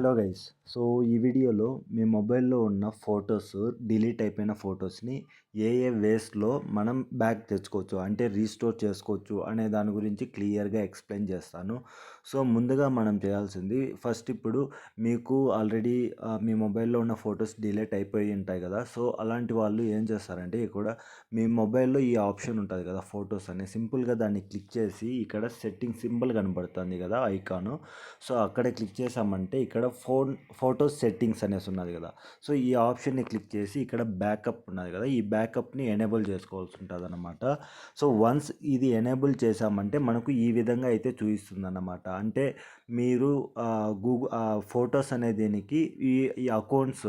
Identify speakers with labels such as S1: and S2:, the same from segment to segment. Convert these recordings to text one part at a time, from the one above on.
S1: Hello guys. So, ఈ వీడియోలో మీ మొబైల్‌లో ఉన్న ఫోటోస్ డిలీట్ అయిపోయిన ఫోటోస్‌ని ఏ వేస్‌లో మనం బ్యాక్ తెచ్చుకోవచ్చు, అంటే రీస్టోర్ చేసుకోవచ్చు అనే దాని గురించి క్లియర్‌గా ఎక్స్‌ప్లెయిన్ చేస్తాను. సో, ముందుగా మనం చేయాల్సింది ఫస్ట్ ఇప్పుడు మీకు ఆల్రెడీ మీ మొబైల్‌లో ఉన్న ఫోటోస్ డిలీట్ అయిపోయి ఉంటాయి కదా! సో, అలాంటి వాళ్ళు ఏం చేస్తారంటే ఇక్కడ మీ మొబైల్‌లో ఈ ఆప్షన్ ఉంటుంది కదా! ఫోటోస్ అని సింపుల్‌గా దాన్ని క్లిక్ చేసి ఇక్కడ సెట్టింగ్ సింబల్ కనబడుతుంది కదా! ఐకాను. సో, అక్కడే క్లిక్ చేసామంటే ఇక్కడ ఫోటోస్ సెట్టింగ్స్ అనేసి ఉన్నది కదా! సో, ఈ ఆప్షన్‌ని క్లిక్ చేసి ఇక్కడ బ్యాకప్ ఉన్నది కదా! ఈ బ్యాకప్‌ని ఎనేబుల్ చేసుకోవాల్సి ఉంటుందన్నమాట. సో, వన్స్ ఇది ఎనేబుల్ చేసామంటే మనకు ఈ విధంగా అయితే చూపిస్తుందన్నమాట. అంటే మీరు ఫోటోస్ అనే దీనికి ఈ ఈ అకౌంట్స్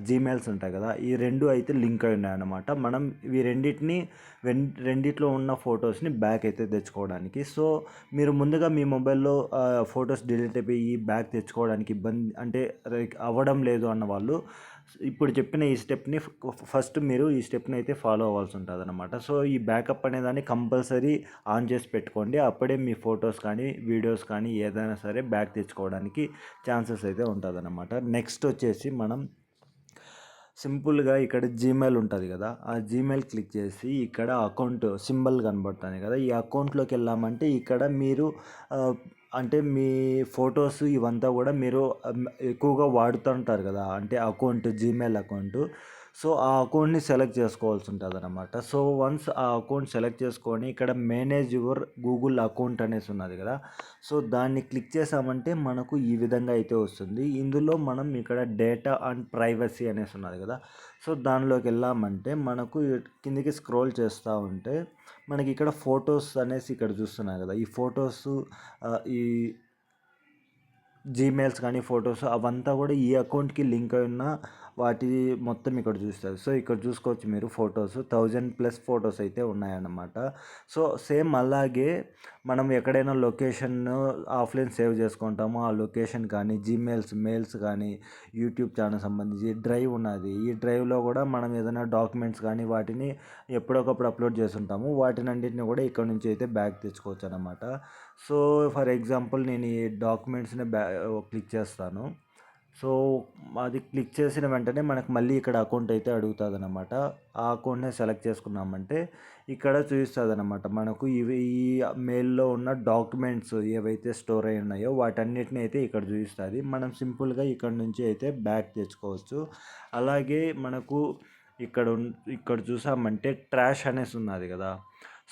S1: జీమెయిల్స్ ఉంటాయి కదా! ఈ 2 అయితే లింక్ అయి ఉన్నాయన్నమాట. మనం ఇవి రెండిట్లో ఉన్న ఫొటోస్‌ని బ్యాక్ అయితే తెచ్చుకోవడానికి. సో, మీరు ముందుగా మీ మొబైల్‌లో ఫోటోస్ డిలీట్ అయిపోయి బ్యాక్ తెచ్చుకోవడానికి ఇబ్బంది అంటే అవ్వడం లేదు అన్న వాళ్ళు ఇప్పుడు చెప్పిన ఈ స్టెప్‌ని ఫస్ట్ మీరు ఈ స్టెప్‌ని అయితే ఫాలో అవ్వాల్సి ఉంటుందన్నమాట. సో, ఈ బ్యాకప్ అనేదాన్ని కంపల్సరీ ఆన్ చేసి పెట్టుకోండి. అప్పుడే మీ ఫొటోస్ కానీ, వీడియోస్ కానీ ఏదైనా సరే బ్యాక్ తెచ్చుకోవడానికి ఛాన్సెస్ అయితే ఉంటుందన్నమాట. నెక్స్ట్ వచ్చేసి మనం సింపుల్‌గా ఇక్కడ జీమెయిల్ ఉంటుంది కదా! ఆ జీమెయిల్ క్లిక్ చేసి ఇక్కడ అకౌంట్ సింబల్ కనబడుతుంది కదా! ఈ అకౌంట్‌లోకి వెళ్ళామంటే ఇక్కడ మీరు అంటే మీ ఫొటోస్ ఇవంతా కూడా మీరు ఎక్కువగా వాడుతుంటారు కదా! అంటే జీమెయిల్ అకౌంటు. సో, ఆ అకౌంట్‌ని సెలెక్ట్ చేసుకోవాల్సి ఉంటుందన్నమాట. సో, వన్స్ ఆ అకౌంట్ సెలెక్ట్ చేసుకొని ఇక్కడ మేనేజ్ యువర్ గూగుల్ అకౌంట్ అనేసి ఉన్నది కదా! సో, దాన్ని క్లిక్ చేసామంటే మనకు ఈ విధంగా అయితే వస్తుంది. ఇందులో మనం ఇక్కడ డేటా అండ్ ప్రైవసీ అనేసి ఉన్నది కదా! సో, దానిలోకి వెళ్ళామంటే మనకు కిందికి స్క్రోల్ చేస్తూ ఉంటే మనకి ఇక్కడ ఫొటోస్ అనేసి ఇక్కడ చూస్తున్నారు కదా! ఈ ఫొటోస్ ఈ జీమెయిల్స్ కానీ ఫొటోస్ అవంతా కూడా ఈ అకౌంట్‌కి లింక్ అయి ఉన్న వాటి మొత్తం ఇక్కడ చూస్తారు. సో, ఇక్కడ చూసుకోవచ్చు మీరు ఫొటోస్ 1000+ ఫొటోస్ అయితే ఉన్నాయన్నమాట. సో, సేమ్ అలాగే మనం ఎక్కడైనా లొకేషన్ ఆఫ్‌లైన్ సేవ్ చేసుకుంటామో ఆ లొకేషన్ కానీ, మెయిల్స్ కానీ, యూట్యూబ్ ఛానల్ సంబంధించి డ్రైవ్ ఉన్నది. ఈ డ్రైవ్‌లో కూడా మనం ఏదైనా డాక్యుమెంట్స్ కానీ వాటిని ఎప్పటికప్పుడు అప్లోడ్ చేసుంటాము. వాటినన్నిటిని కూడా ఇక్కడ నుంచి అయితే బ్యాక్ తెచ్చుకోవచ్చు అన్నమాట. సో, ఫర్ ఎగ్జాంపుల్ నేను ఈ డాక్యుమెంట్స్‌ని క్లిక్ చేస్తాను. సో, అది క్లిక్ చేసిన వెంటనే మనకు మళ్ళీ ఇక్కడ అకౌంట్ అయితే అడుగుతుందన్నమాట. ఆ అకౌంట్‌ని సెలెక్ట్ చేసుకున్నామంటే ఇక్కడ చూపిస్తుందన్నమాట. మనకు ఈ మెయిల్‌లో ఉన్న డాక్యుమెంట్స్ ఏవైతే స్టోర్ అయి ఉన్నాయో వాటన్నిటిని అయితే ఇక్కడ చూపిస్తుంది. మనం సింపుల్‌గా ఇక్కడ నుంచి అయితే బ్యాక్ తెచ్చుకోవచ్చు. అలాగే మనకు ఇక్కడ చూసామంటే ట్రాష్ అనేసి ఉన్నది కదా!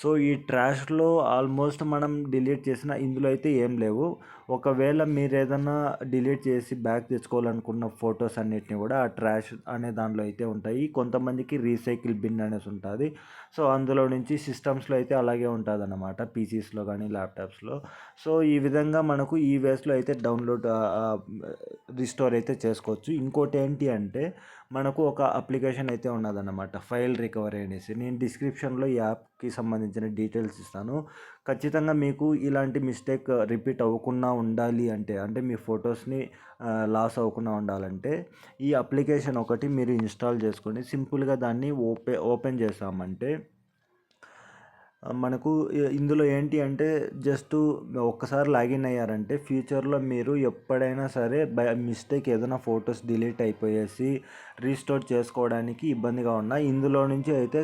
S1: సో, ఈ ట్రాష్‌లో ఆల్మోస్ట్ మనం డిలీట్ చేసిన ఇందులో అయితే ఏం లేవు. ఒకవేళ మీరేదన్నా డిలీట్ చేసి బ్యాక్ తెచ్చుకోవాలనుకున్న ఫొటోస్ అన్నిటిని కూడా ఆ ట్రాష్ అనే దాంట్లో అయితే ఉంటాయి. కొంతమందికి రీసైకిల్ బిన్ అనేసి ఉంటుంది. సో, అందులో నుంచి సిస్టమ్స్‌లో అయితే అలాగే ఉంటుందన్నమాట. పీసీస్‌లో కానీ, ల్యాప్టాప్స్‌లో. సో, ఈ విధంగా మనకు ఈ వేస్‌లో అయితే రిస్టోర్ అయితే చేసుకోవచ్చు. ఇంకోటి ఏంటి అంటే మనకు ఒక అప్లికేషన్ అయితే ఉన్నదన్నమాట, ఫైల్ రికవరీ అనేసి. నేను డిస్క్రిప్షన్లో ఈ యాప్‌కి సంబంధించిన డీటెయిల్స్ ఇస్తాను. ఖచ్చితంగా మీకు ఇలాంటి మిస్టేక్ రిపీట్ అవ్వకుండా ఉండాలి అంటే మీ ఫొటోస్‌ని లాస్ అవ్వకుండా ఉండాలంటే ఈ అప్లికేషన్ ఒకటి మీరు ఇన్‌స్టాల్ చేసుకొని సింపుల్‌గా దాన్ని ఓపెన్ చేసామంటే మనకు ఇందులో ఏంటి అంటే జస్ట్ ఒక్కసారి లాగిన్ అయ్యారంటే ఫ్యూచర్‌లో మీరు ఎప్పుడైనా సరే బై మిస్టేక్ ఏదైనా ఫొటోస్ డిలీట్ అయిపోయేసి రీస్టోర్ చేసుకోవడానికి ఇబ్బందిగా ఉన్నా ఇందులో నుంచి అయితే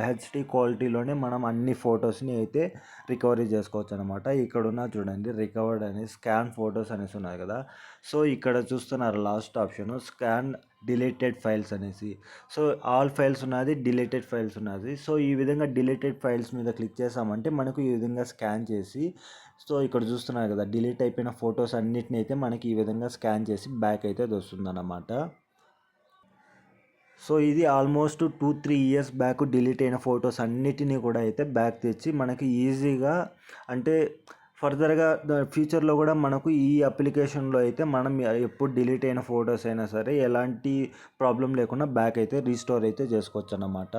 S1: హెచ్‌డి క్వాలిటీలోనే మనం అన్ని ఫొటోస్‌ని అయితే రికవరీ చేసుకోవచ్చు అనమాట. ఇక్కడ ఉన్న చూడండి రికవర్డ్ అని స్కాన్ ఫొటోస్ అనేసి ఉన్నాయి కదా! సో, ఇక్కడ చూస్తున్నారు last option scan deleted files అనేసి. సో, ఆల్ ఫైల్స్ ఉన్నది, డిలీటెడ్ ఫైల్స్ ఉన్నది. సో, ఈ విధంగా డిలీటెడ్ ఫైల్స్ మీద క్లిక్ చేసామంటే మనకు ఈ విధంగా స్కాన్ చేసి సో, ఇక్కడ చూస్తున్నారు కదా! డిలీట్ అయిపోయిన ఫొటోస్ అన్నిటిని అయితే మనకి ఈ విధంగా స్కాన్ చేసి బ్యాక్ అయితే వస్తుందన్నమాట. సో, ఇది ఆల్మోస్ట్ 2-3 ఇయర్స్ బ్యాక్ డిలీట్ అయిన ఫొటోస్ అన్నిటిని కూడా అయితే బ్యాక్ తెచ్చి మనకి ఈజీగా అంటే ఫర్దర్‌గా ఫ్యూచర్‌లో కూడా మనకు ఈ అప్లికేషన్‌లో అయితే మనం ఎప్పుడు డిలీట్ అయిన ఫొటోస్ అయినా సరే ఎలాంటి ప్రాబ్లమ్ లేకుండా బ్యాక్ అయితే రీస్టోర్ అయితే చేసుకోవచ్చన్నమాట.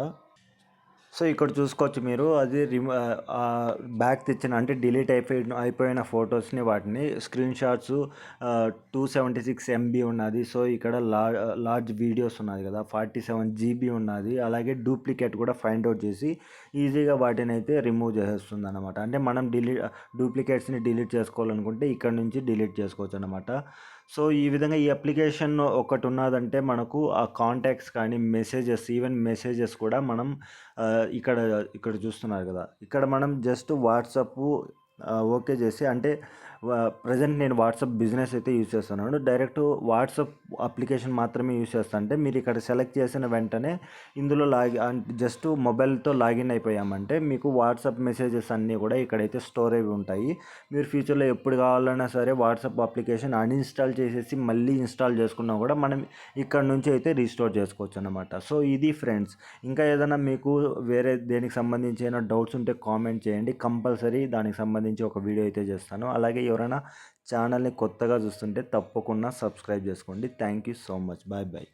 S1: సో, ఇక్కడ చూసుకోవచ్చు మీరు అది బ్యాక్ తెచ్చిన అంటే డిలీట్ అయిపోయిన ఫొటోస్‌ని వాటిని స్క్రీన్‌షాట్స్ 276 ఎంబీ ఉన్నది. సో, ఇక్కడ లార్జ్ వీడియోస్ ఉన్నది కదా! 47 జీబీ ఉన్నది. అలాగే డూప్లికేట్ కూడా ఫైండ్ ఔట్ చేసి ఈజీగా వాటినైతే రిమూవ్ చేసేస్తుందన్నమాట. అంటే మనం డూప్లికేట్స్‌ని డిలీట్ చేసుకోవాలనుకుంటే ఇక్కడ నుంచి డిలీట్ చేసుకోవచ్చన్నమాట. సో, ఈ విధంగా ఈ అప్లికేషన్ ఒకటున్నాదంటే మనకు ఆ కాంటాక్ట్స్ కానీ, ఈవెన్ మెసేజెస్ కూడా మనం ఇక్కడ ఇక్కడ చూస్తున్నారు గదా! ఇక్కడ మనం జస్ట్ వాట్సాపు ఓకే చేసి అంటే ప్రెజెంట్ నేను వాట్సాప్ బిజినెస్ అయితే యూజ్ చేస్తున్నాను. డైరెక్ట్ వాట్సాప్ అప్లికేషన్ మాత్రమే యూజ్ చేస్తా అంటే మీరు ఇక్కడ సెలెక్ట్ చేసిన వెంటనే ఇందులో జస్ట్ మొబైల్‌తో లాగిన్ అయిపోయామంటే మీకు వాట్సాప్ మెసేజెస్ అన్నీ కూడా ఇక్కడైతే స్టోర్ అయి ఉంటాయి. మీరు ఫ్యూచర్‌లో ఎప్పుడు కావాలన్నా సరే వాట్సాప్ అప్లికేషన్ అన్‌ఇన్‌స్టాల్ చేసేసి మళ్ళీ ఇన్‌స్టాల్ చేసుకున్నా కూడా మనం ఇక్కడ నుంచి అయితే రీస్టోర్ చేసుకోవచ్చనమాట. సో, ఇది ఫ్రెండ్స్. ఇంకా ఏదైనా మీకు వేరే దేనికి సంబంధించి ఏమైనా డౌట్స్ ఉంటే కామెంట్ చేయండి. కంపల్సరీ దానికి సంబంధించి ఒక వీడియో అయితే చేస్తాను. అలాగే ఎవరైనా ఛానల్‌ని కొత్తగా చూస్తుంటే తప్పకుండా సబ్స్క్రైబ్ చేసుకోండి. Thank you so much. Bye bye.